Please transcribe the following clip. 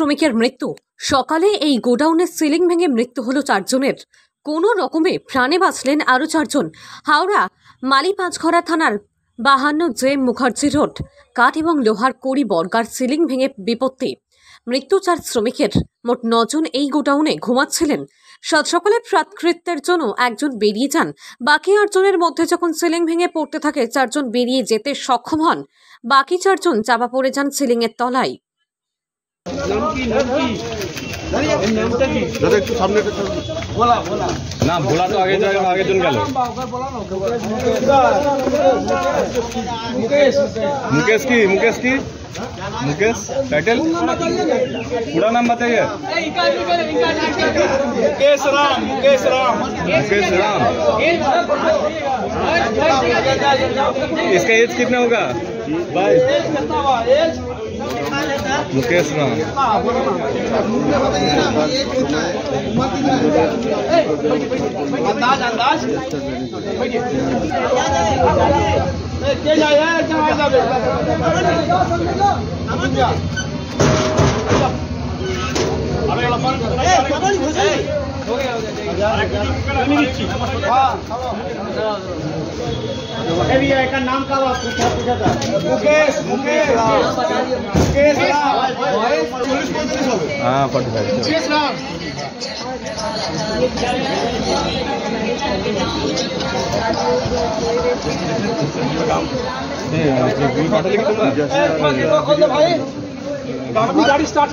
শ্রমিকের মৃত্যু। সকালে এই গোডাউনের সিলিং ভেঙে মৃত্যু হলো 4 জনের। কোনো রকমে প্রাণে বাঁচলেন আরও 4 জন। হাওড়া মালিপাঁচঘড়া থানার 52 জে মুখার্জি রোড কাঠ এবং লোহার কড়ি বর্গার সিলিং ভেঙে বিপত্তি। মৃত্যু 4 শ্রমিকের। মোট 9 জন এই গোডাউনে ঘুমাচ্ছিলেন। সাত সকালে প্রাতকৃত্যের জন্য একজন বেরিয়ে যান। বাকি 8 জনের মধ্যে যখন সিলিং ভেঙে পড়তে থাকে 4 জন বেরিয়ে যেতে সক্ষম হন। বাকি 4 জন চাপা পড়ে যান সিলিং এর তলায়। नाम बोला तो आगे जाएगा, आगे चल गया। मुकेश की मुकेश टाइटल पूरा नाम बताइए। मुकेश राम। इसका एज कितना होगा? मुकेश राम। अंदाज नाम का मुकेश हाँ 45 मुकेश राम। गाड़ी स्टार्ट